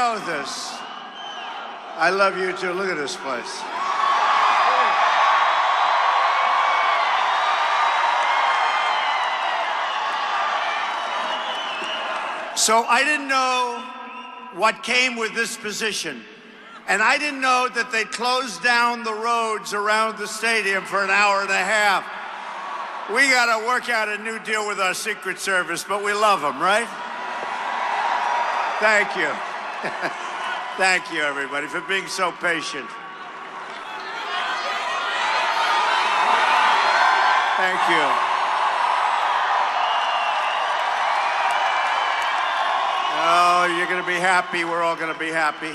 know this. I love you too. Look at this place. So I didn't know what came with this position. And I didn't know that they closed down the roads around the stadium for an hour and a half. We got to work out a new deal with our Secret Service, but we love them, right? Thank you. Thank you, everybody, for being so patient. Thank you. Oh, you're going to be happy. We're all going to be happy.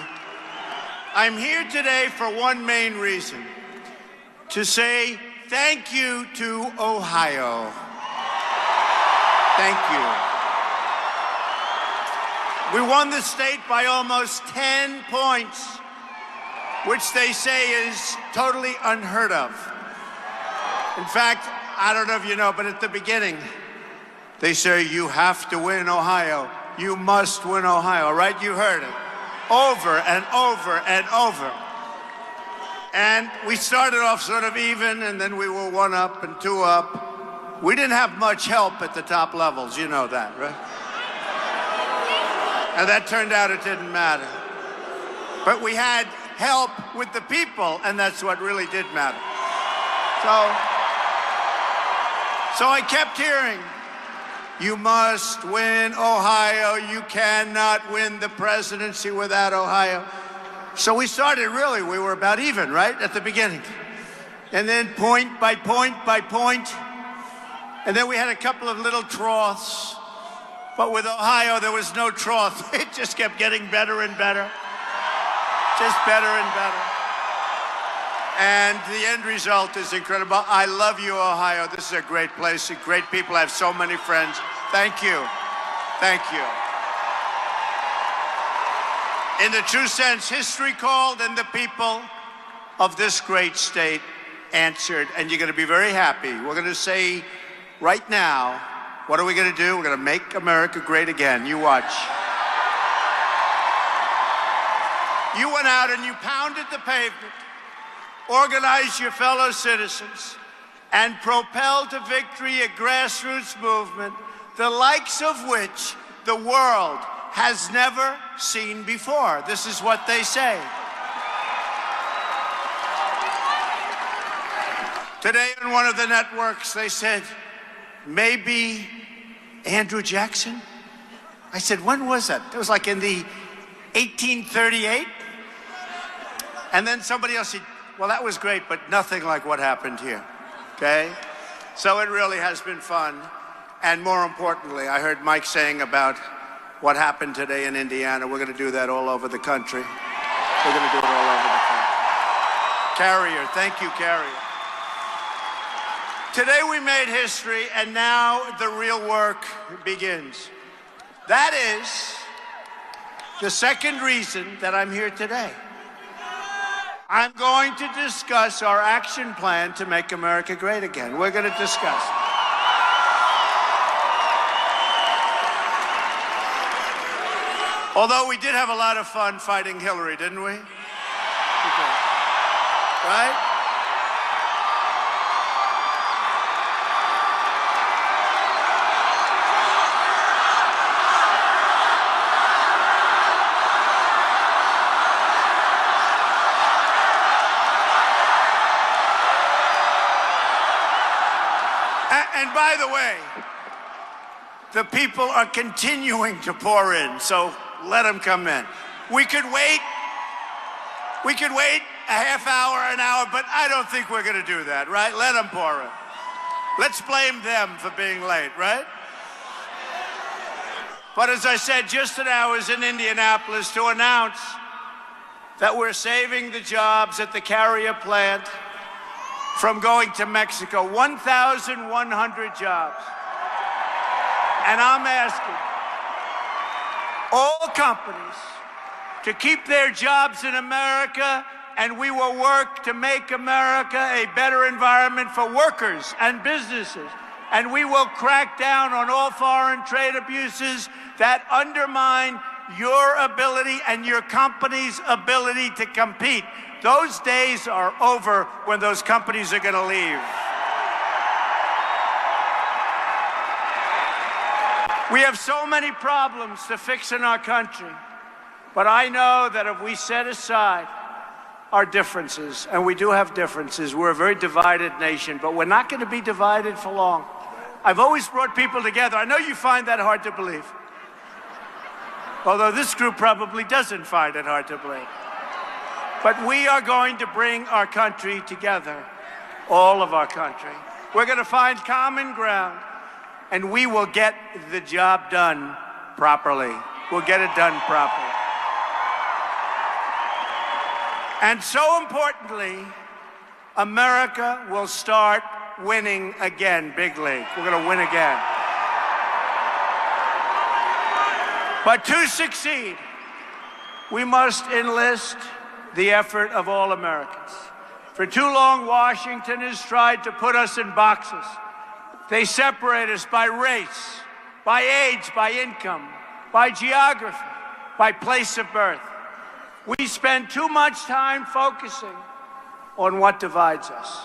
I'm here today for one main reason, to say thank you to Ohio. Thank you. We won the state by almost 10 points, which they say is totally unheard of. In fact, I don't know if you know, but at the beginning, they say you have to win Ohio. You must win Ohio, right? You heard it. Over and over and over. And we started off sort of even, and then we were 1 up and 2 up. We didn't have much help at the top levels, you know that, right? And that turned out it didn't matter. But we had help with the people, and that's what really did matter. So I kept hearing, you must win Ohio. You cannot win the presidency without Ohio. So we started we were about even, right, at the beginning. And then point by point by point. And then we had a couple of little troughs. But with Ohio, there was no trough. It just kept getting better and better. Just better and better. And the end result is incredible. I love you, Ohio. This is a great place, great people. I have so many friends. Thank you. Thank you. In the true sense, history called and the people of this great state answered. And you're going to be very happy. We're going to say right now, what are we going to do? We're going to make America great again. You watch. You went out and you pounded the pavement, organized your fellow citizens, and propelled to victory a grassroots movement, the likes of which the world has never seen before. This is what they say. Today on one of the networks, they said, maybe Andrew Jackson? I said, when was that? It was like in the 1838? And then somebody else said, well, that was great, but nothing like what happened here, okay? So it really has been fun. And more importantly, I heard Mike saying about what happened today in Indiana. We're going to do that all over the country. We're going to do it all over the country. Carrier, thank you, Carrier. Today we made history, and now the real work begins. That is the second reason that I'm here today. I'm going to discuss our action plan to make America great again. We're going to discuss it. Although we did have a lot of fun fighting Hillary, didn't we? Right? And by the way, the people are continuing to pour in, so let them come in. We could wait a half hour, an hour, but I don't think we're going to do that, right? Let them pour in. Let's blame them for being late, right? But as I said, just now I was in Indianapolis to announce that we're saving the jobs at the Carrier plant from going to Mexico, 1,100 jobs. And I'm asking all companies to keep their jobs in America, and we will work to make America a better environment for workers and businesses. And we will crack down on all foreign trade abuses that undermine your ability and your company's ability to compete. Those days are over when those companies are going to leave. We have so many problems to fix in our country, but I know that if we set aside our differences, and we do have differences, we're a very divided nation, but we're not going to be divided for long. I've always brought people together. I know you find that hard to believe, although this group probably doesn't find it hard to believe. But we are going to bring our country together, all of our country. We're going to find common ground, and we will get the job done properly. We'll get it done properly. And so importantly, America will start winning again, big league. We're going to win again. But to succeed, we must enlist the effort of all Americans. For too long, Washington has tried to put us in boxes. They separate us by race, by age, by income, by geography, by place of birth. We spend too much time focusing on what divides us.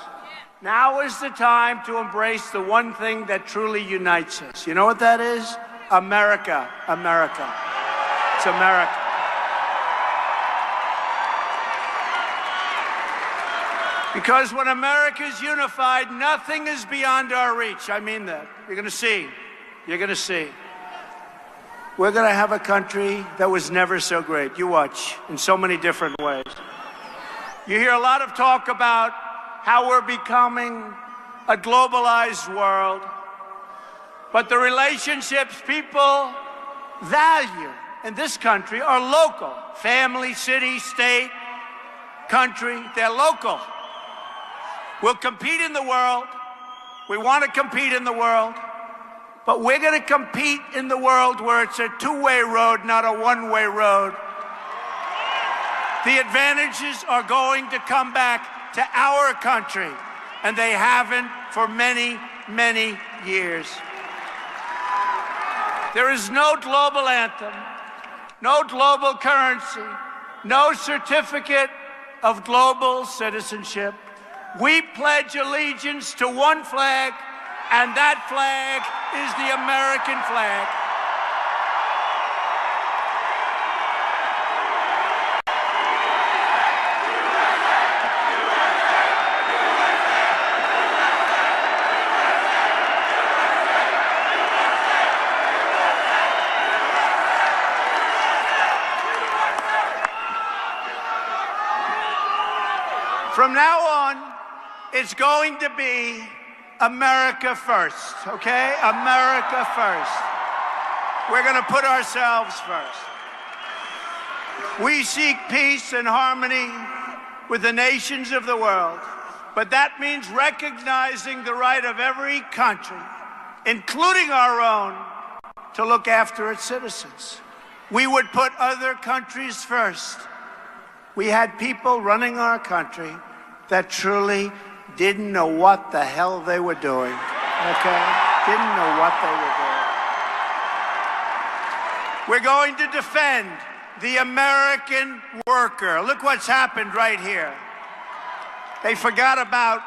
Now is the time to embrace the one thing that truly unites us. You know what that is? America, America. It's America. Because when America is unified, nothing is beyond our reach. I mean that. You're going to see. You're going to see. We're going to have a country that was never so great. You watch, in so many different ways. You hear a lot of talk about how we're becoming a globalized world, but the relationships people value in this country are local. Family, city, state, country, they're local. We'll compete in the world. We want to compete in the world. But we're going to compete in the world where it's a two-way road, not a one-way road. The advantages are going to come back to our country, and they haven't for many, many years. There is no global anthem, no global currency, no certificate of global citizenship. We pledge allegiance to one flag, and that flag is the American flag. From now on, it's going to be America first, okay? America first. We're going to put ourselves first. We seek peace and harmony with the nations of the world, but that means recognizing the right of every country, including our own, to look after its citizens. We would put other countries first. We had people running our country that truly didn't know what the hell they were doing, okay? Didn't know what they were doing. We're going to defend the American worker. Look what's happened right here. They forgot about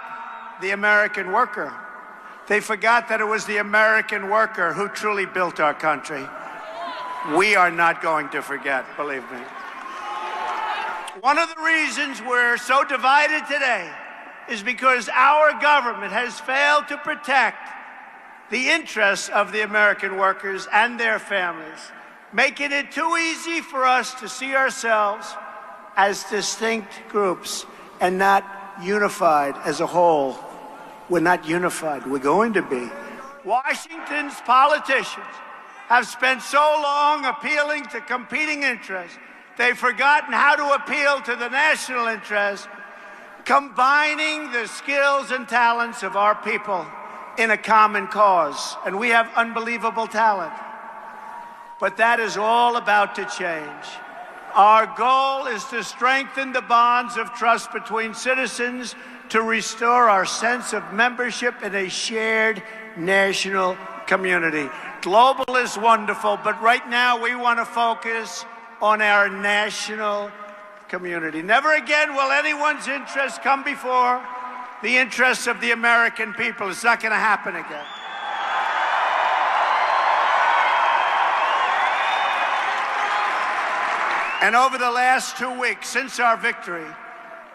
the American worker. They forgot that it was the American worker who truly built our country. We are not going to forget, believe me. One of the reasons we're so divided today is because our government has failed to protect the interests of the American workers and their families, making it too easy for us to see ourselves as distinct groups and not unified as a whole. We're not unified. We're going to be. Washington's politicians have spent so long appealing to competing interests, they've forgotten how to appeal to the national interest, combining the skills and talents of our people in a common cause. And we have unbelievable talent. But that is all about to change. Our goal is to strengthen the bonds of trust between citizens, to restore our sense of membership in a shared national community. Global is wonderful, but right now we want to focus on our national community. Never again will anyone's interests come before the interests of the American people. It's not going to happen again. And over the last 2 weeks, since our victory,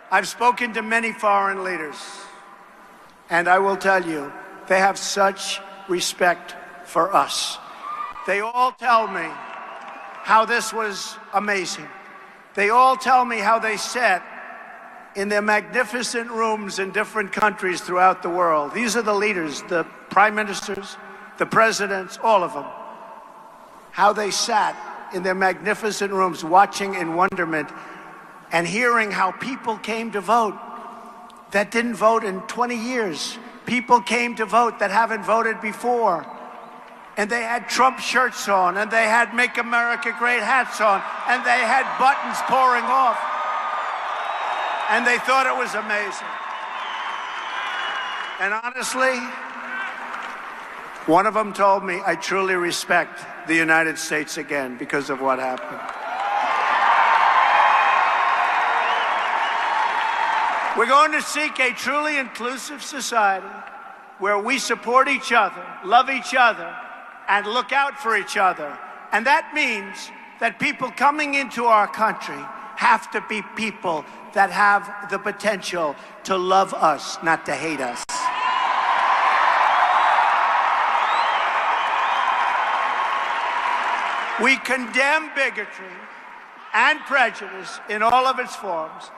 I've spoken to many foreign leaders. And I will tell you, they have such respect for us. They all tell me how this was amazing. They all tell me how they sat in their magnificent rooms in different countries throughout the world. These are the leaders, the prime ministers, the presidents, all of them. How they sat in their magnificent rooms watching in wonderment and hearing how people came to vote that didn't vote in 20 years. People came to vote that haven't voted before. And they had Trump shirts on, and they had Make America Great hats on, and they had buttons pouring off. And they thought it was amazing. And honestly, one of them told me, I truly respect the United States again because of what happened. We're going to seek a truly inclusive society where we support each other, love each other, and look out for each other. And that means that people coming into our country have to be people that have the potential to love us, not to hate us. We condemn bigotry and prejudice in all of its forms.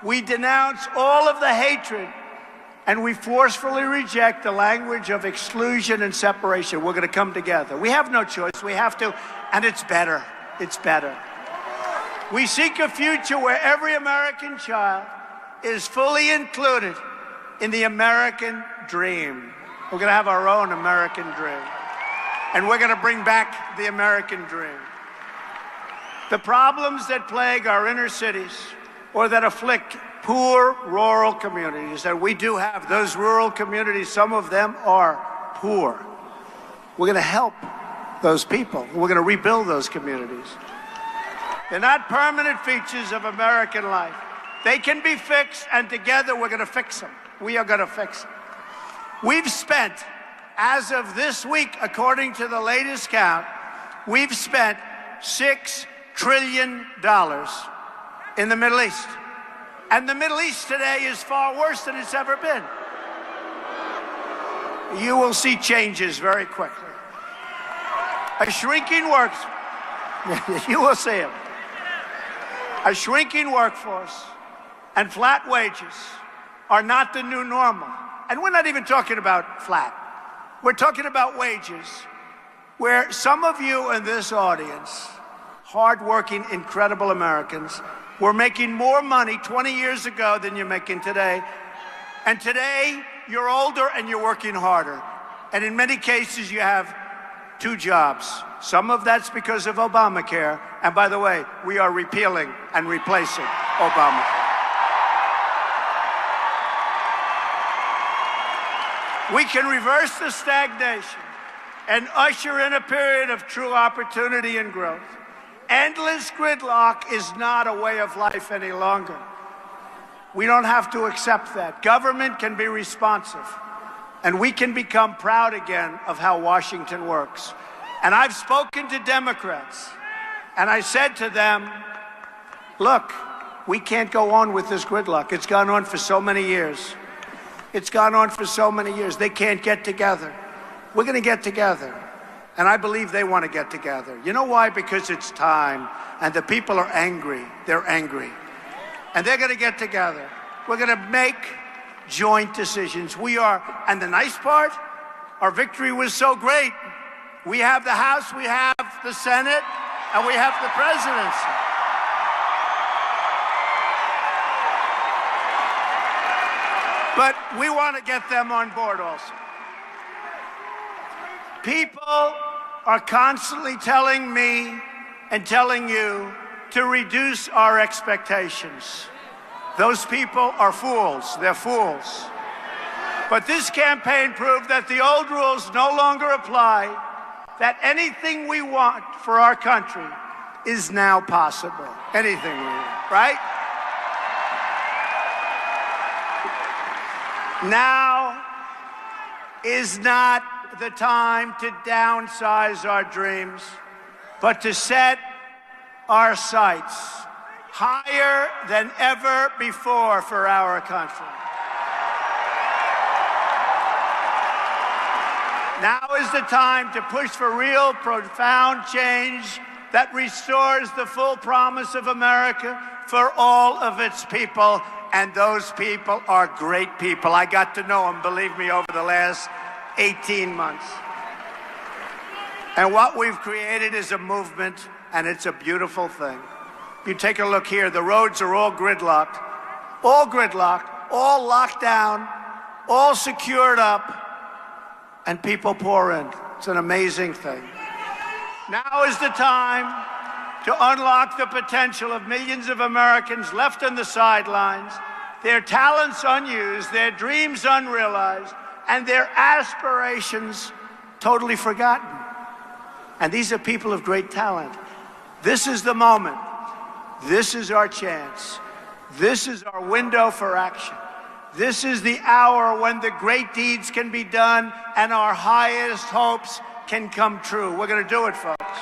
We denounce all of the hatred, and we forcefully reject the language of exclusion and separation. We're going to come together. We have no choice. We have to, and it's better. It's better. We seek a future where every American child is fully included in the American dream. We're going to have our own American dream. And we're going to bring back the American dream. The problems that plague our inner cities or that afflict poor rural communities, and we do have those rural communities, some of them are poor. We're going to help those people. We're going to rebuild those communities. They're not permanent features of American life. They can be fixed, and together we're going to fix them. We are going to fix them. We've spent, as of this week, according to the latest count, we've spent $6 trillion in the Middle East. And the Middle East today is far worse than it's ever been. You will see changes very quickly. A shrinking you will see them. A shrinking workforce and flat wages are not the new normal. And we're not even talking about flat. We're talking about wages where some of you in this audience, hardworking, incredible Americans, were making more money 20 years ago than you're making today. And today, you're older and you're working harder. And in many cases, you have 2 jobs. Some of that's because of Obamacare. And by the way, we are repealing and replacing Obamacare. We can reverse the stagnation and usher in a period of true opportunity and growth. Endless gridlock is not a way of life any longer. We don't have to accept that. Government can be responsive, and we can become proud again of how Washington works. And I've spoken to Democrats, and I said to them, look, we can't go on with this gridlock. It's gone on for so many years. It's gone on for so many years. They can't get together. We're going to get together. And I believe they want to get together. You know why? Because it's time, and the people are angry. They're angry. And they're going to get together. We're going to make joint decisions. We are, and the nice part, our victory was so great. We have the House, we have the Senate, and we have the presidency. But we want to get them on board also. People are constantly telling me and telling you to reduce our expectations. Those people are fools. They're fools. But this campaign proved that the old rules no longer apply, that anything we want for our country is now possible. Anything we want, right? Now is not the time to downsize our dreams, but to set our sights higher than ever before for our country. Now is the time to push for real, profound change that restores the full promise of America for all of its people. And those people are great people. I got to know them, believe me, over the last 18 months. And what we've created is a movement, and it's a beautiful thing. You take a look here, the roads are all gridlocked, all locked down, all secured up, and people pour in. It's an amazing thing. Now is the time to unlock the potential of millions of Americans left on the sidelines, their talents unused, their dreams unrealized, and their aspirations totally forgotten. And these are people of great talent. This is the moment. This is our chance. This is our window for action. This is the hour when the great deeds can be done and our highest hopes can come true. We're going to do it, folks.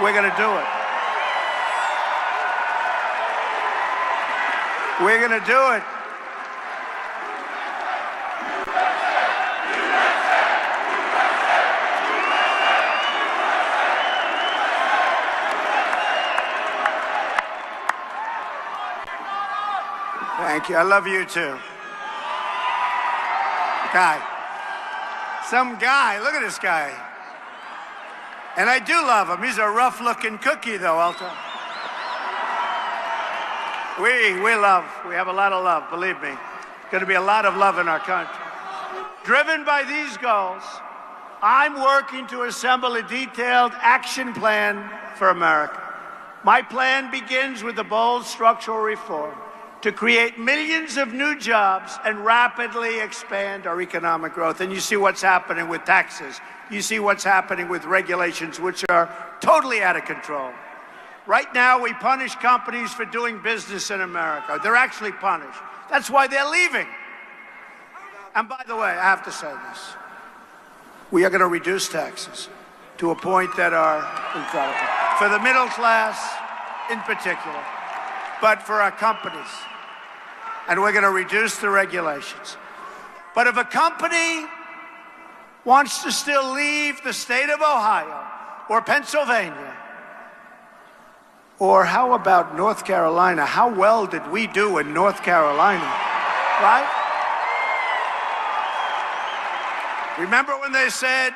We're going to do it. We're going to do it. Thank you. I love you too. Guy. Some guy. Look at this guy. And I do love him. He's a rough-looking cookie, though, I'll tell you. We have a lot of love, believe me. Going to be a lot of love in our country. Driven by these goals, I'm working to assemble a detailed action plan for America. My plan begins with a bold structural reform to create millions of new jobs and rapidly expand our economic growth. And you see what's happening with taxes. You see what's happening with regulations, which are totally out of control. Right now, we punish companies for doing business in America. They're actually punished. That's why they're leaving. And by the way, I have to say this. We are going to reduce taxes to a point that are incredible. For the middle class in particular, but for our companies. And we're going to reduce the regulations. But if a company wants to still leave the state of Ohio or Pennsylvania, or how about North Carolina? How well did we do in North Carolina, right? Remember when they said,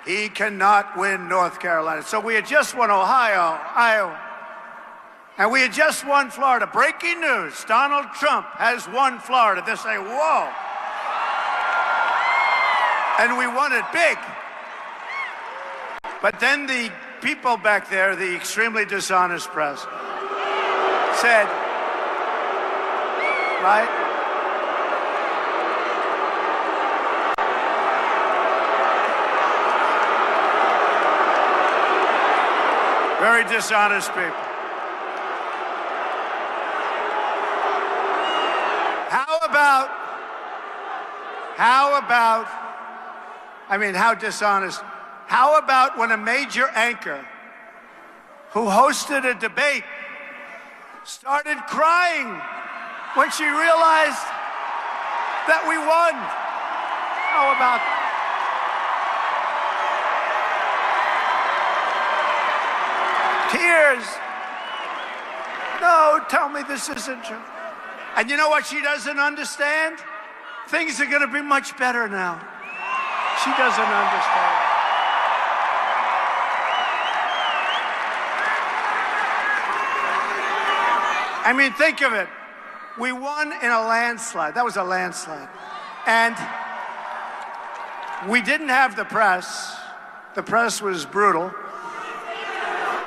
he cannot win North Carolina? So we had just won Ohio, Iowa, and we had just won Florida. Breaking news, Donald Trump has won Florida. They say, whoa. And we won it big. But then the people back there, the extremely dishonest press, said, right? Very dishonest people. How dishonest. How about when a major anchor who hosted a debate started crying when she realized that we won? How about tears? No, tell me this isn't true. And you know what she doesn't understand? Things are going to be much better now. She doesn't understand. I mean, think of it. We won in a landslide. That was a landslide. And we didn't have the press. The press was brutal.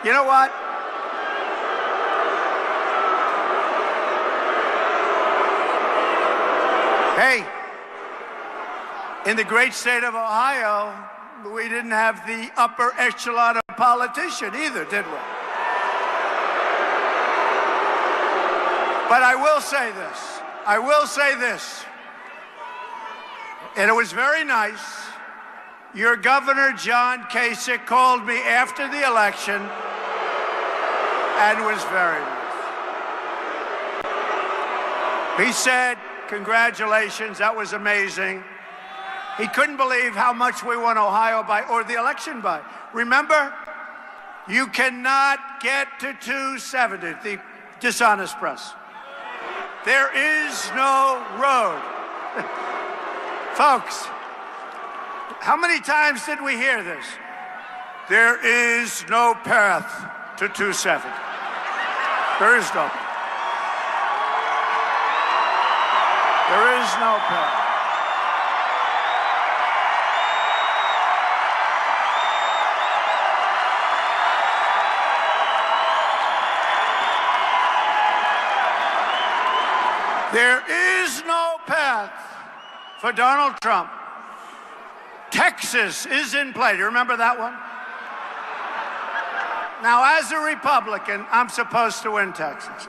You know what? in the great state of Ohio, we didn't have the upper echelon of politician either, did we? But I will say this. I will say this. And it was very nice. Your governor, John Kasich, called me after the election and was very nice. He said, congratulations, that was amazing. He couldn't believe how much we won Ohio by, or the election by. Remember, you cannot get to 270, the dishonest press. There is no road. Folks, how many times did we hear this? There is no path to 270. There is no path. There is no path. There is no path for Donald Trump. Texas is in play. Do you remember that one? Now, as a Republican, I'm supposed to win Texas.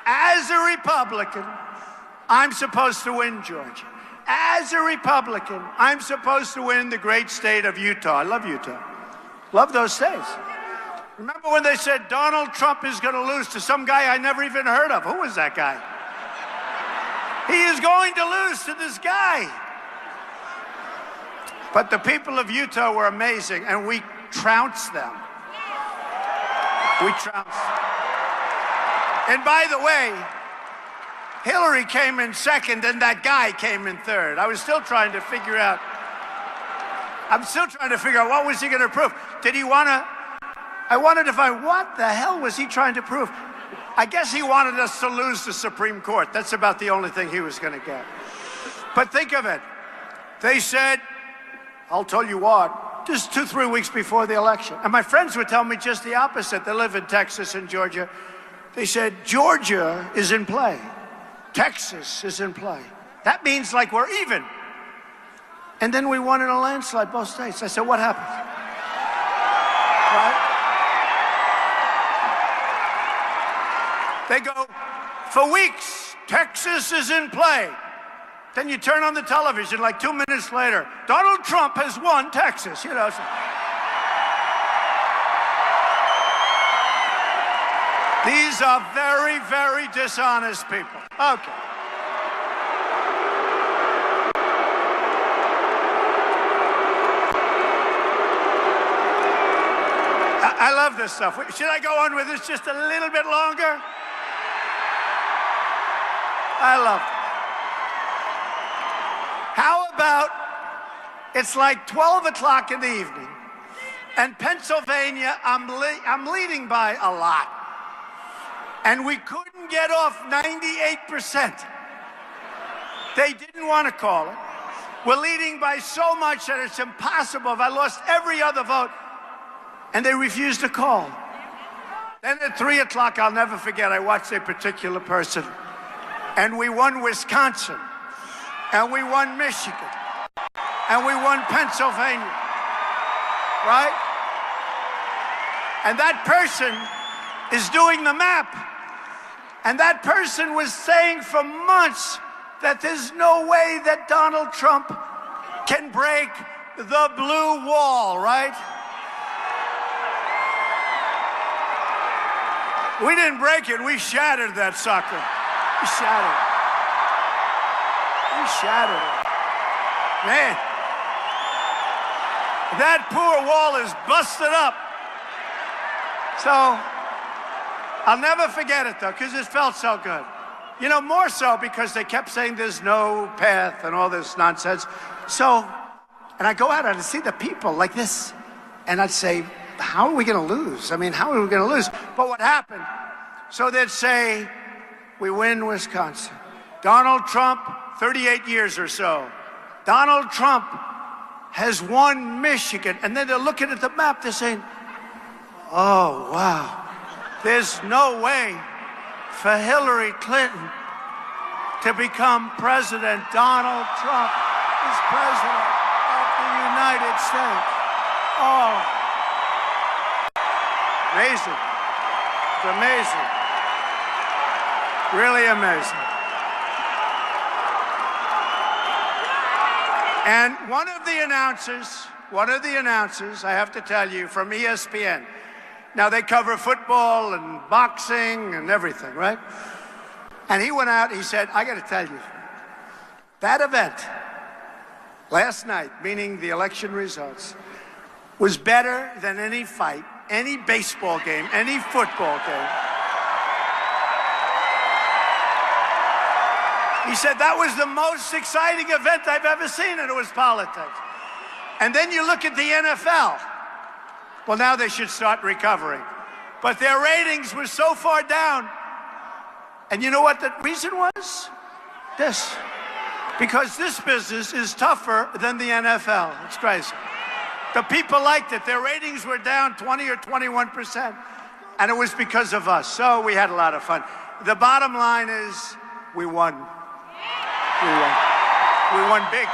As a Republican, I'm supposed to win Georgia. As a Republican, I'm supposed to win the great state of Utah. I love Utah. Love those states. Remember when they said Donald Trump is going to lose to some guy I never even heard of? Who was that guy? He is going to lose to this guy. But the people of Utah were amazing, and we trounced them. We trounced them. And by the way, Hillary came in second, and that guy came in third. I'm still trying to figure out what was he going to prove. Did he want to, I wanted to find what the hell was he trying to prove? I guess he wanted us to lose the Supreme Court. That's about the only thing he was going to get. But think of it. They said, I'll tell you what, just 2-3 weeks before the election. And my friends would tell me just the opposite. They live in Texas and Georgia. They said, Georgia is in play. Texas is in play. That means like we're even. And then we won in a landslide, both states. I said, what happened? Right? They go, for weeks, Texas is in play. Then you turn on the television like 2 minutes later, Donald Trump has won Texas, you know. These are very, very dishonest people. Okay. I love this stuff. Should I go on with this just a little bit longer? I love it. How about it's like 12 o'clock in the evening, and Pennsylvania, I'm leading by a lot, and we couldn't get off 98%. They didn't want to call it. We're leading by so much that it's impossible. If I lost every other vote, and they refused to call. Then at 3 o'clock, I'll never forget, I watched a particular person, and we won Wisconsin, and we won Michigan, and we won Pennsylvania, right? And that person is doing the map. And that person was saying for months that there's no way that Donald Trump can break the blue wall, right? We didn't break it, we shattered that sucker. We shattered it. We shattered it. Man, that poor wall is busted up. So, I'll never forget it though, because it felt so good. You know, more so because they kept saying there's no path and all this nonsense. So, and I go out and I see the people like this, and I'd say, how are we going to lose? I mean, how are we going to lose? But what happened? So they'd say, we win Wisconsin. Donald Trump, 38 years or so. Donald Trump has won Michigan. And then they're looking at the map, they're saying, oh, wow. There's no way for Hillary Clinton to become President. Donald Trump is President of the United States. Oh, amazing. It's amazing. Really amazing. And one of the announcers, I have to tell you, from ESPN. Now, they cover football and boxing and everything, right? And he went out, he said, I got to tell you, that event last night, meaning the election results, was better than any fight, any baseball game, any football game. He said that was the most exciting event I've ever seen, and it was politics. And then you look at the NFL. Well, now they should start recovering. But their ratings were so far down. And you know what the reason was? This. Because this business is tougher than the NFL. It's crazy. The people liked it. Their ratings were down 20 or 21%. And it was because of us. So we had a lot of fun. The bottom line is we won. We won. We won big.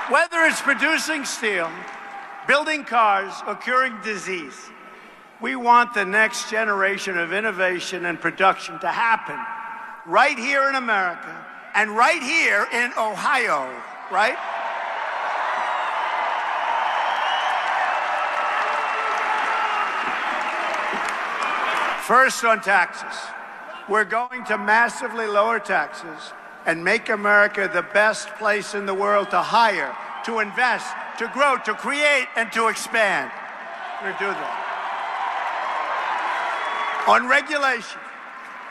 Whether it's producing steel, building cars, or curing disease, we want the next generation of innovation and production to happen right here in America and right here in Ohio, right? First, on taxes. We're going to massively lower taxes and make America the best place in the world to hire, to invest, to grow, to create, and to expand. We're going to do that. On regulation,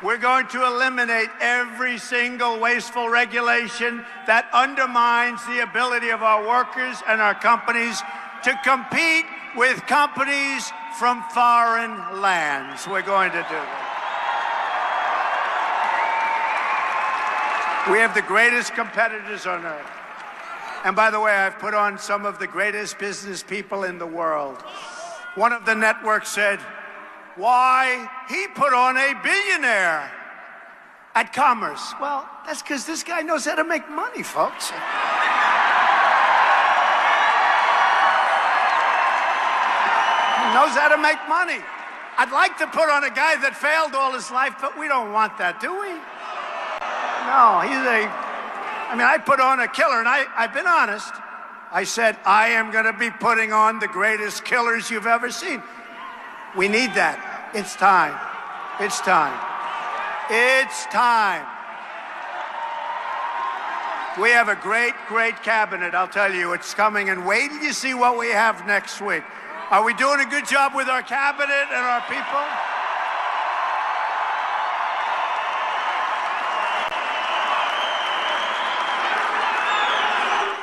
we're going to eliminate every single wasteful regulation that undermines the ability of our workers and our companies to compete with companies from foreign lands. We're going to do that. We have the greatest competitors on earth. And by the way, I've put on some of the greatest business people in the world. One of the networks said, why, he put on a billionaire at Commerce. Well, that's because this guy knows how to make money, folks. He knows how to make money. I'd like to put on a guy that failed all his life, but we don't want that, do we? No, I put on a killer, and I've been honest. I said, I am going to be putting on the greatest killers you've ever seen. We need that. It's time. It's time. It's time. We have a great, great cabinet, I'll tell you. It's coming, and wait till you see what we have next week. Are we doing a good job with our cabinet and our people?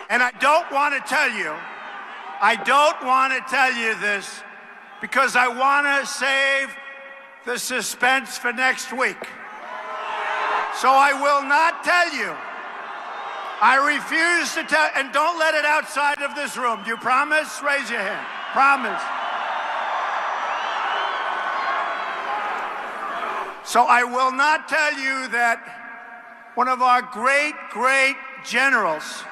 And I don't want to tell you this because I want to save the suspense for next week. So I will not tell you. I refuse to tell, and don't let it outside of this room. Do you promise? Raise your hand. Promise. So I will not tell you that one of our great, great generals,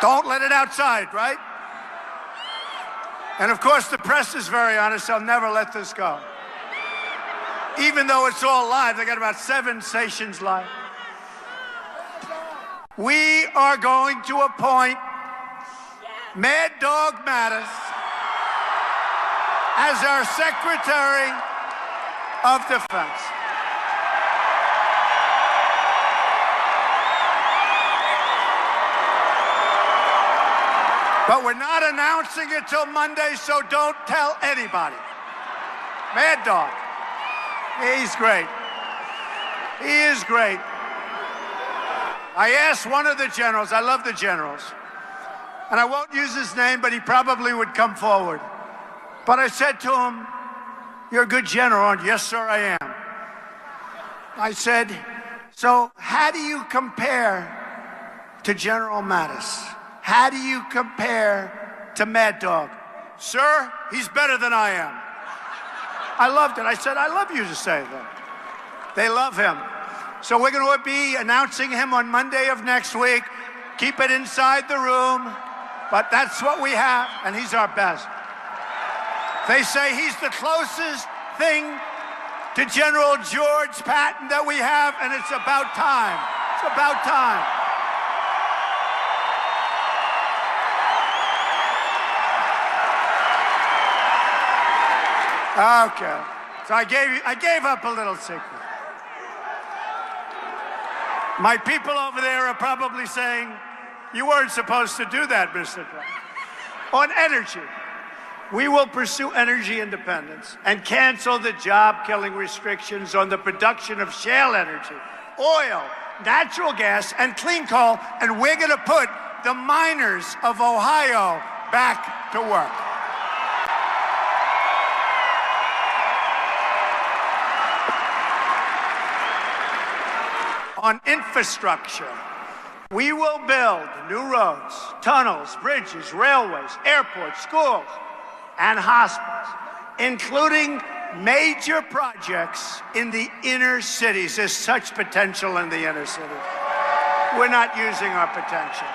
don't let it outside, right? And of course, the press is very honest. They'll never let this go. Even though it's all live, they got about 7 stations live. We are going to appoint Mad Dog Mattis as our Secretary of Defense. But we're not announcing it till Monday, so don't tell anybody. Mad Dog. He's great. He is great. I asked one of the generals, I love the generals, and I won't use his name, but he probably would come forward. But I said to him, you're a good general, aren't you? Yes, sir, I am. I said, so how do you compare to General Mattis? How do you compare to Mad Dog? Sir, he's better than I am. I loved it. I said, I love you to say that. They love him. So we're going to be announcing him on Monday of next week. Keep it inside the room, but that's what we have, and he's our best. They say he's the closest thing to General George Patton that we have, and it's about time. It's about time. Okay, so I gave up a little secret. My people over there are probably saying, you weren't supposed to do that, Mr. Trump. On energy, we will pursue energy independence and cancel the job-killing restrictions on the production of shale energy, oil, natural gas, and clean coal, and we're going to put the miners of Ohio back to work. On infrastructure, we will build new roads, tunnels, bridges, railways, airports, schools, and hospitals, including major projects in the inner cities. There's such potential in the inner cities. We're not using our potential.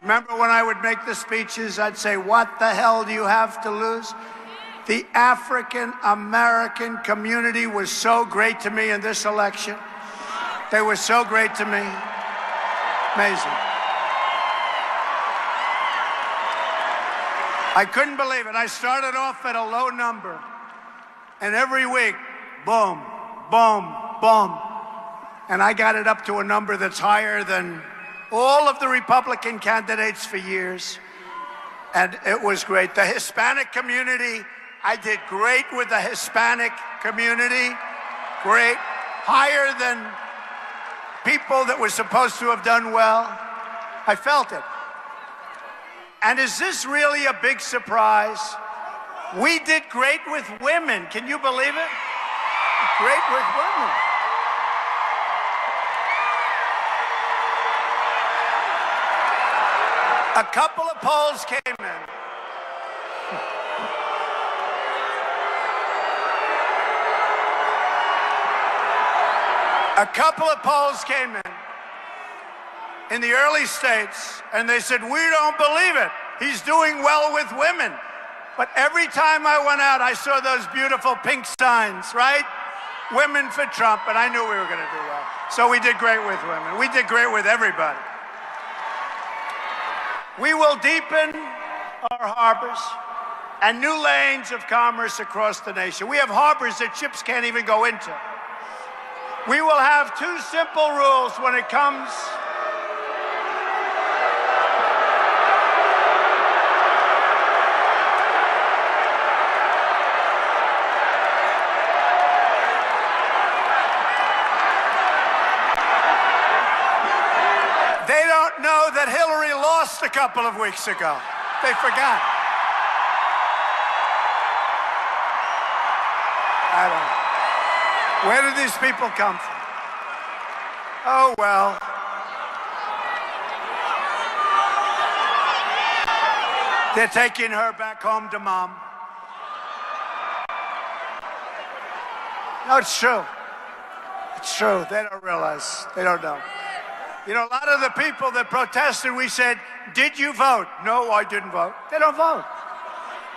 Remember when I would make the speeches, I'd say, what the hell do you have to lose? The African-American community was so great to me in this election. They were so great to me. Amazing. I couldn't believe it. I started off at a low number, and every week, boom, boom, boom. And I got it up to a number that's higher than all of the Republican candidates for years. And it was great. The Hispanic community, I did great with the Hispanic community. Great. Higher than people that were supposed to have done well. I felt it. And is this really a big surprise? We did great with women. Can you believe it? Great with women. A couple of polls came in. A couple of polls came in the early states, and they said, we don't believe it. He's doing well with women. But every time I went out, I saw those beautiful pink signs, right? Women for Trump, and I knew we were going to do well. So we did great with women. We did great with everybody. We will deepen our harbors and new lanes of commerce across the nation. We have harbors that ships can't even go into. We will have two simple rules when it comes They don't know that Hillary lost a couple of weeks ago. They forgot. I don't know. Where did these people come from? Oh, well. They're taking her back home to mom. No, it's true. It's true. They don't realize. They don't know. You know, a lot of the people that protested, we said, did you vote? No, I didn't vote. They don't vote.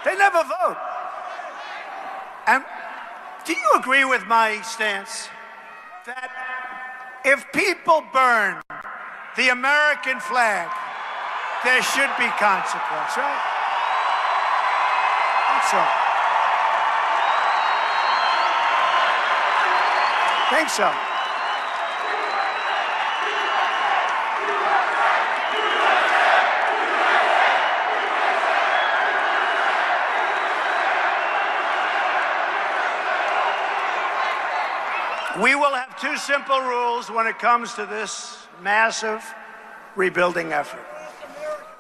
They never vote. And do you agree with my stance that if people burn the American flag, there should be consequence, right? That's all. Think so. We will have two simple rules when it comes to this massive rebuilding effort.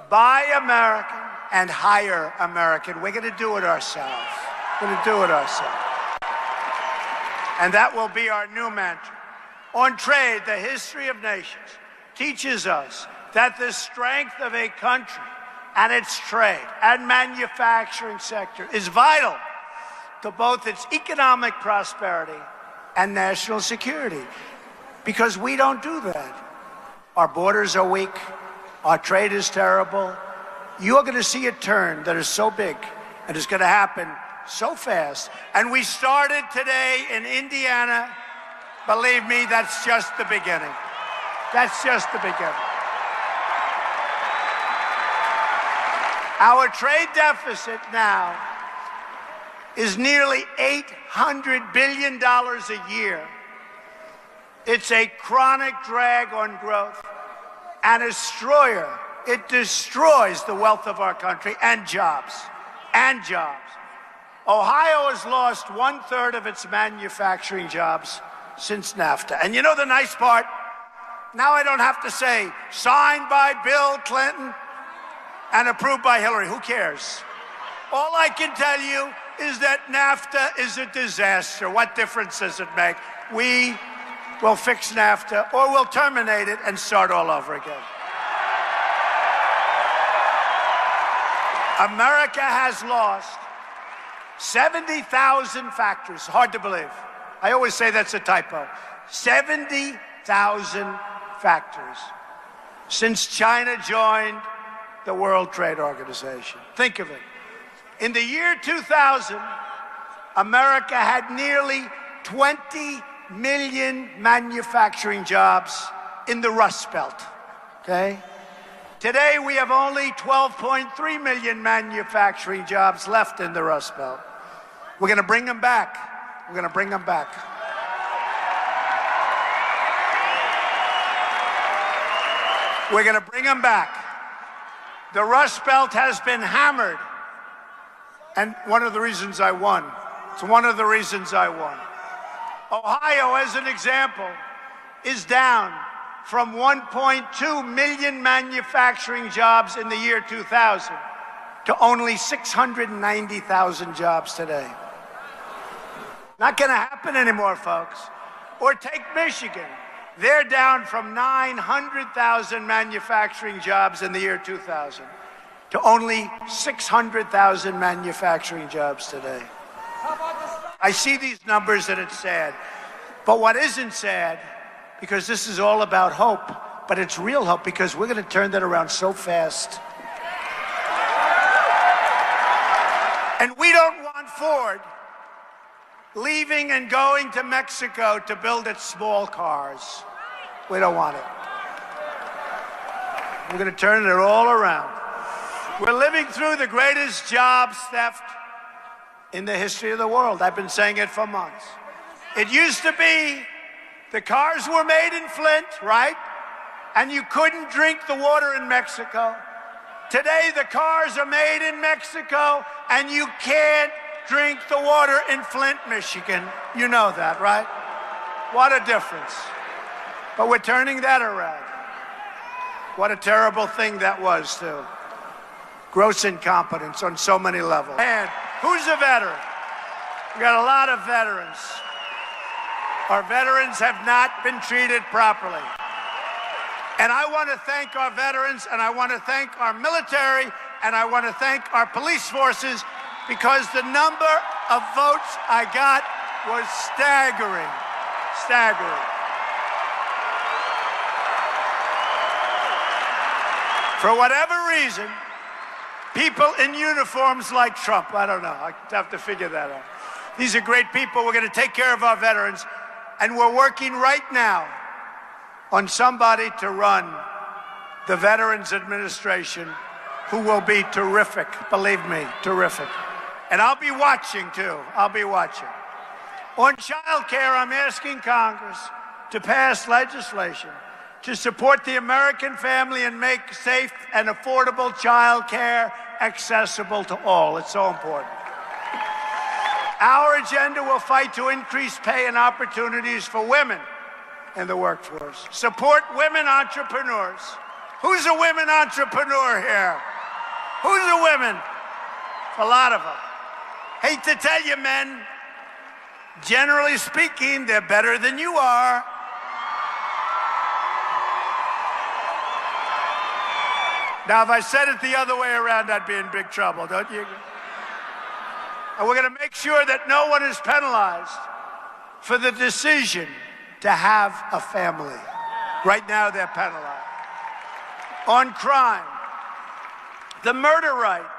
Buy American and hire American. We're going to do it ourselves. We're going to do it ourselves. And that will be our new mantra. On trade, the history of nations teaches us that the strength of a country and its trade and manufacturing sector is vital to both its economic prosperity and national security, because we don't do that. Our borders are weak. Our trade is terrible. You're going to see a turn that is so big, and it's going to happen so fast. And we started today in Indiana. Believe me, that's just the beginning. That's just the beginning. Our trade deficit now is nearly $800 billion a year. It's a chronic drag on growth and a destroyer. It destroys the wealth of our country and jobs. And jobs. Ohio has lost 1/3 of its manufacturing jobs since NAFTA. And you know the nice part? Now I don't have to say, signed by Bill Clinton and approved by Hillary. Who cares? All I can tell you is that NAFTA is a disaster. What difference does it make? We will fix NAFTA, or we'll terminate it and start all over again. America has lost 70,000 factories. Hard to believe. I always say that's a typo. 70,000 factories since China joined the World Trade Organization. Think of it. In the year 2000, America had nearly 20 million manufacturing jobs in the Rust Belt, okay? Today, we have only 12.3 million manufacturing jobs left in the Rust Belt. We're going to bring them back. We're going to bring them back. We're going to bring them back. The Rust Belt has been hammered. And one of the reasons I won. It's one of the reasons I won. Ohio, as an example, is down from 1.2 million manufacturing jobs in the year 2000 to only 690,000 jobs today. Not going to happen anymore, folks. Or take Michigan. They're down from 900,000 manufacturing jobs in the year 2000 to only 600,000 manufacturing jobs today. I see these numbers and it's sad. But what isn't sad, because this is all about hope, but it's real hope, because we're going to turn that around so fast. And we don't want Ford leaving and going to Mexico to build its small cars. We don't want it. We're going to turn it all around. We're living through the greatest jobs theft in the history of the world. I've been saying it for months. It used to be the cars were made in Flint, right? And you couldn't drink the water in Mexico. Today, the cars are made in Mexico, and you can't drink the water in Flint, Michigan. You know that, right? What a difference. But we're turning that around. What a terrible thing that was, too. Gross incompetence on so many levels. And who's a veteran? We got a lot of veterans. Our veterans have not been treated properly. And I want to thank our veterans, and I want to thank our military, and I want to thank our police forces, because the number of votes I got was staggering. Staggering. For whatever reason, people in uniforms like Trump, I don't know, I have to figure that out. These are great people. We're going to take care of our veterans. And we're working right now on somebody to run the Veterans Administration who will be terrific, believe me, terrific. And I'll be watching, too. I'll be watching. On child care, I'm asking Congress to pass legislation to support the American family and make safe and affordable child care accessible to all. It's so important. Our agenda will fight to increase pay and opportunities for women in the workforce. Support women entrepreneurs. Who's a women entrepreneur here? Who's a women? A lot of them. Hate to tell you, men, generally speaking, they're better than you are. Now, if I said it the other way around, I'd be in big trouble, don't you? And we're going to make sure that no one is penalized for the decision to have a family. Right now, they're penalized. On crime, the murder rate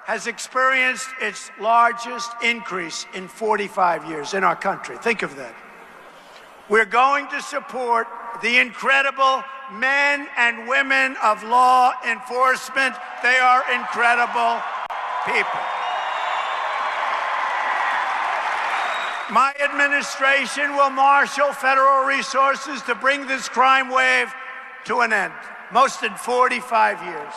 has experienced its largest increase in 45 years in our country. Think of that. We're going to support the incredible men and women of law enforcement. They are incredible people. My administration will marshal federal resources to bring this crime wave to an end, most in 45 years.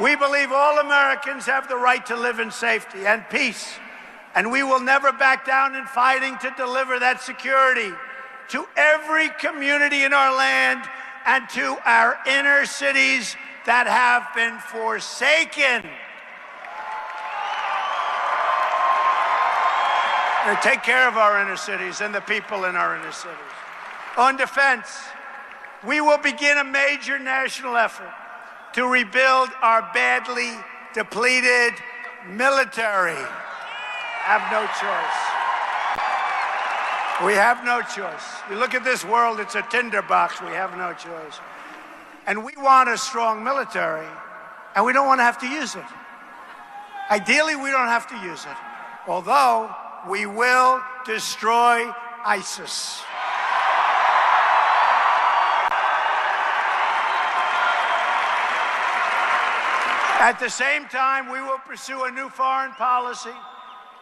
We believe all Americans have the right to live in safety and peace, and we will never back down in fighting to deliver that security to every community in our land and to our inner cities that have been forsaken. To take care of our inner cities and the people in our inner cities. On defense, we will begin a major national effort to rebuild our badly depleted military. Have no choice. We have no choice. You look at this world, it's a tinderbox. We have no choice. And we want a strong military, and we don't want to have to use it. Ideally, we don't have to use it. Although, we will destroy ISIS. At the same time, we will pursue a new foreign policy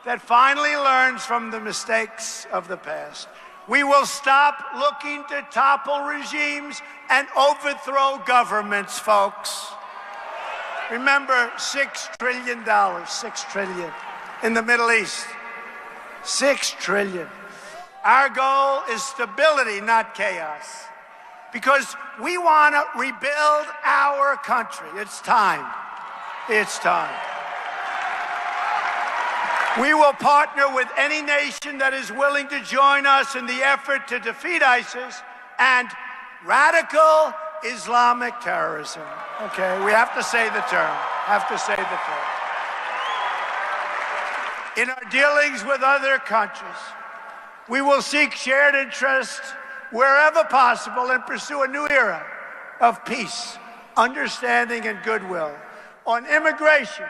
that finally learns from the mistakes of the past. We will stop looking to topple regimes and overthrow governments, folks. Remember, $6 trillion, $6 trillion in the Middle East. $6 trillion. Our goal is stability, not chaos. Because we want to rebuild our country. It's time. It's time. We will partner with any nation that is willing to join us in the effort to defeat ISIS and radical Islamic terrorism. Okay, we have to say the term. Have to say the term. In our dealings with other countries, we will seek shared interests wherever possible and pursue a new era of peace, understanding, and goodwill. On immigration,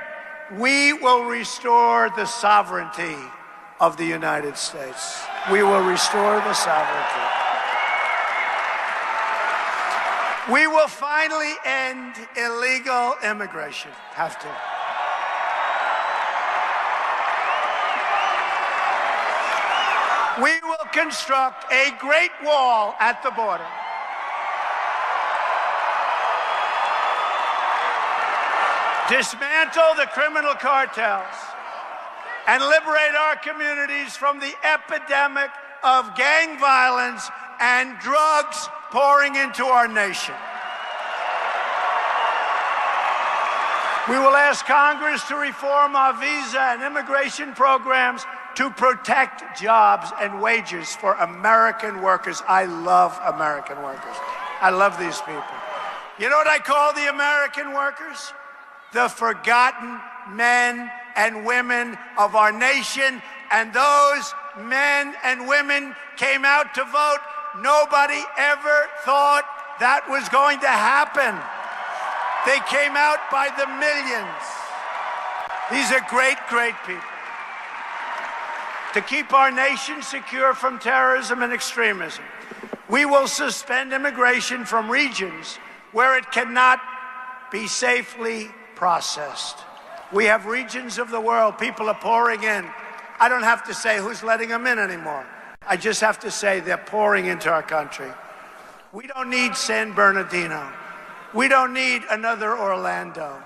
we will restore the sovereignty of the United States. We will restore the sovereignty. We will finally end illegal immigration. Have to. We will construct a great wall at the border. Dismantle the criminal cartels and liberate our communities from the epidemic of gang violence and drugs pouring into our nation. We will ask Congress to reform our visa and immigration programs to protect jobs and wages for American workers. I love American workers. I love these people. You know what I call the American workers? The forgotten men and women of our nation, and those men and women came out to vote. Nobody ever thought that was going to happen. They came out by the millions. These are great, great people. To keep our nation secure from terrorism and extremism, we will suspend immigration from regions where it cannot be safely processed. We have regions of the world, people are pouring in. I don't have to say who's letting them in anymore. I just have to say they're pouring into our country. We don't need San Bernardino. We don't need another Orlando.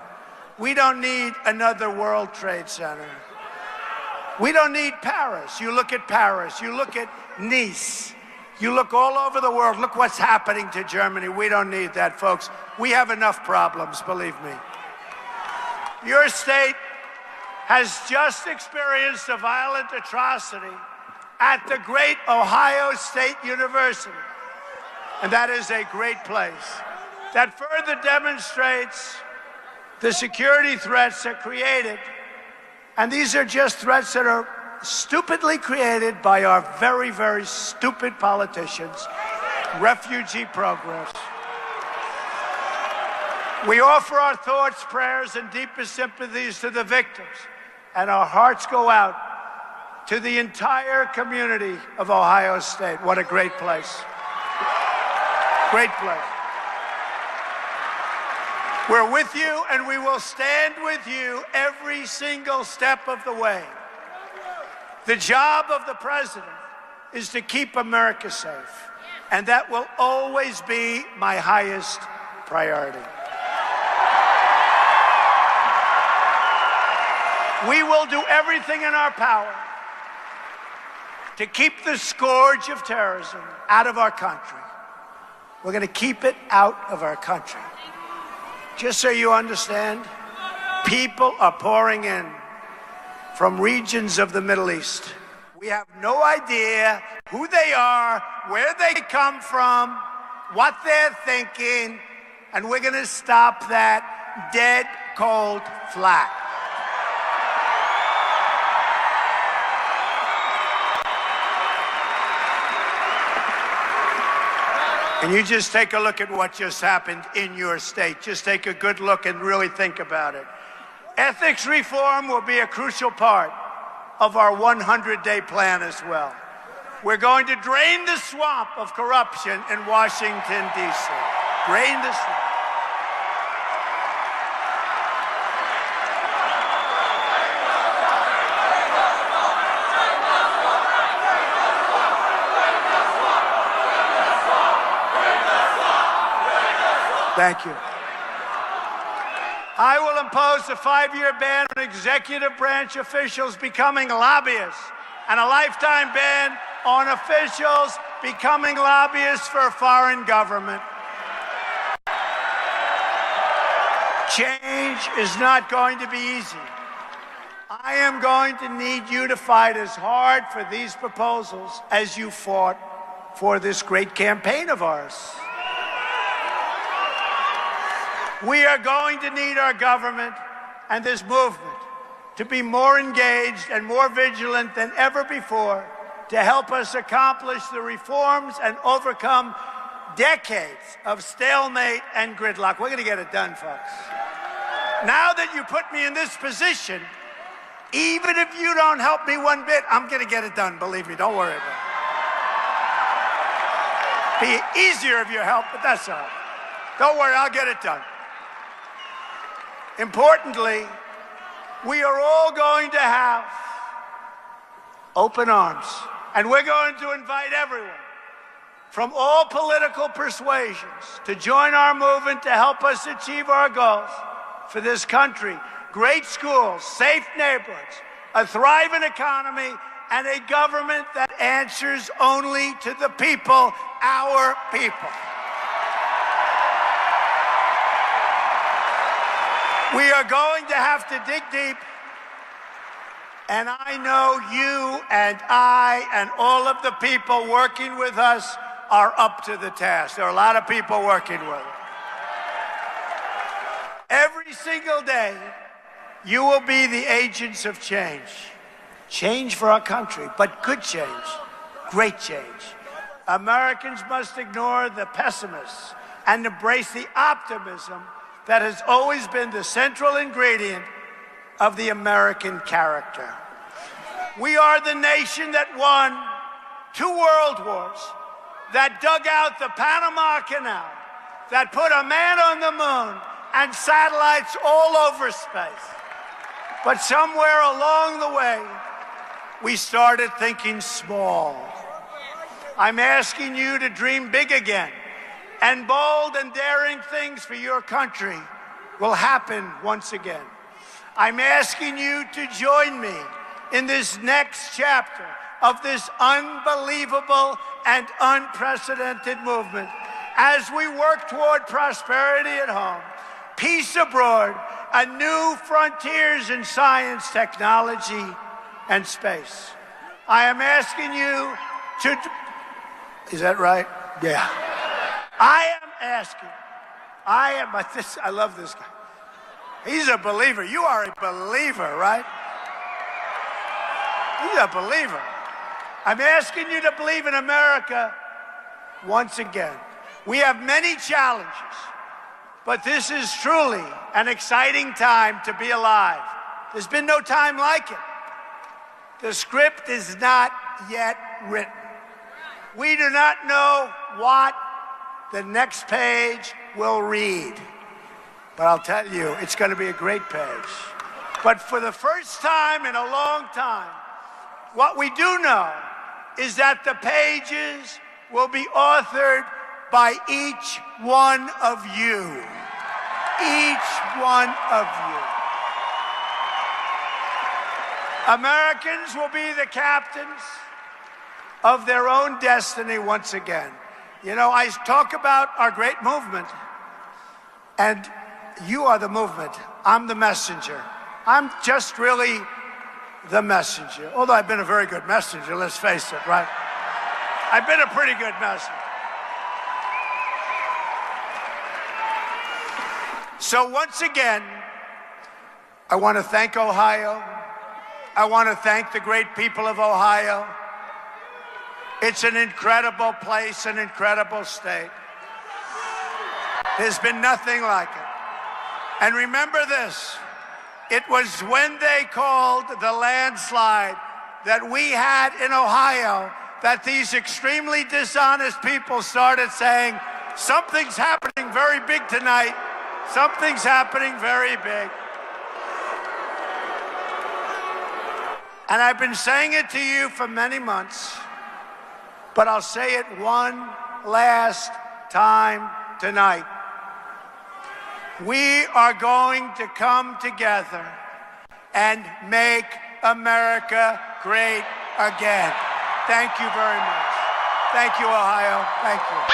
We don't need another World Trade Center. We don't need Paris. You look at Paris, you look at Nice, you look all over the world, look what's happening to Germany. We don't need that, folks. We have enough problems, believe me. Your state has just experienced a violent atrocity at the great Ohio State University. And that is a great place. That further demonstrates the security threats are created, and these are just threats that are stupidly created by our very, very stupid politicians, refugee programs. We offer our thoughts, prayers, and deepest sympathies to the victims, and our hearts go out to the entire community of Ohio State. What a great place. Great place. We're with you, and we will stand with you every single step of the way. The job of the president is to keep America safe, and that will always be my highest priority. We will do everything in our power to keep the scourge of terrorism out of our country. We're going to keep it out of our country. Just so you understand, people are pouring in from regions of the Middle East. We have no idea who they are, where they come from, what they're thinking, and we're going to stop that dead cold flat. And you just take a look at what just happened in your state. Just take a good look and really think about it. Ethics reform will be a crucial part of our 100-day plan as well. We're going to drain the swamp of corruption in Washington, D.C. Drain the swamp. Thank you. I will impose a 5-year ban on executive branch officials becoming lobbyists and a lifetime ban on officials becoming lobbyists for a foreign government. Change is not going to be easy. I am going to need you to fight as hard for these proposals as you fought for this great campaign of ours. We are going to need our government and this movement to be more engaged and more vigilant than ever before to help us accomplish the reforms and overcome decades of stalemate and gridlock. We're going to get it done, folks. Now that you put me in this position, even if you don't help me one bit, I'm going to get it done. Believe me, don't worry about it. Be easier if you help, but that's all right. Don't worry, I'll get it done. Importantly, we are all going to have open arms, and we're going to invite everyone from all political persuasions to join our movement to help us achieve our goals for this country: great schools, safe neighborhoods, a thriving economy, and a government that answers only to the people, our people. We are going to have to dig deep, and I know you and I and all of the people working with us are up to the task. There are a lot of people working with us. Every single day, you will be the agents of change. Change for our country, but good change, great change. Americans must ignore the pessimists and embrace the optimism that has always been the central ingredient of the American character. We are the nation that won 2 world wars, that dug out the Panama Canal, that put a man on the moon and satellites all over space. But somewhere along the way, we started thinking small. I'm asking you to dream big again. And bold and daring things for your country will happen once again. I'm asking you to join me in this next chapter of this unbelievable and unprecedented movement as we work toward prosperity at home, peace abroad, and new frontiers in science, technology, and space. I am asking you to... Is that right? Yeah. I love this guy. He's a believer. You are a believer, right? He's a believer. I'm asking you to believe in America once again. We have many challenges, but this is truly an exciting time to be alive. There's been no time like it. The script is not yet written. We do not know what the next page will read. But I'll tell you, it's going to be a great page. But for the first time in a long time, what we do know is that the pages will be authored by each one of you. Each one of you. Americans will be the captains of their own destiny once again. You know, I talk about our great movement, and you are the movement. I'm the messenger. I'm just really the messenger. Although I've been a very good messenger, let's face it, right? I've been a pretty good messenger. So once again, I want to thank Ohio. I want to thank the great people of Ohio. It's an incredible place, an incredible state. There's been nothing like it. And remember this, it was when they called the landslide that we had in Ohio that these extremely dishonest people started saying, something's happening very big tonight. Something's happening very big. And I've been saying it to you for many months, but I'll say it one last time tonight. We are going to come together and make America great again. Thank you very much. Thank you, Ohio. Thank you.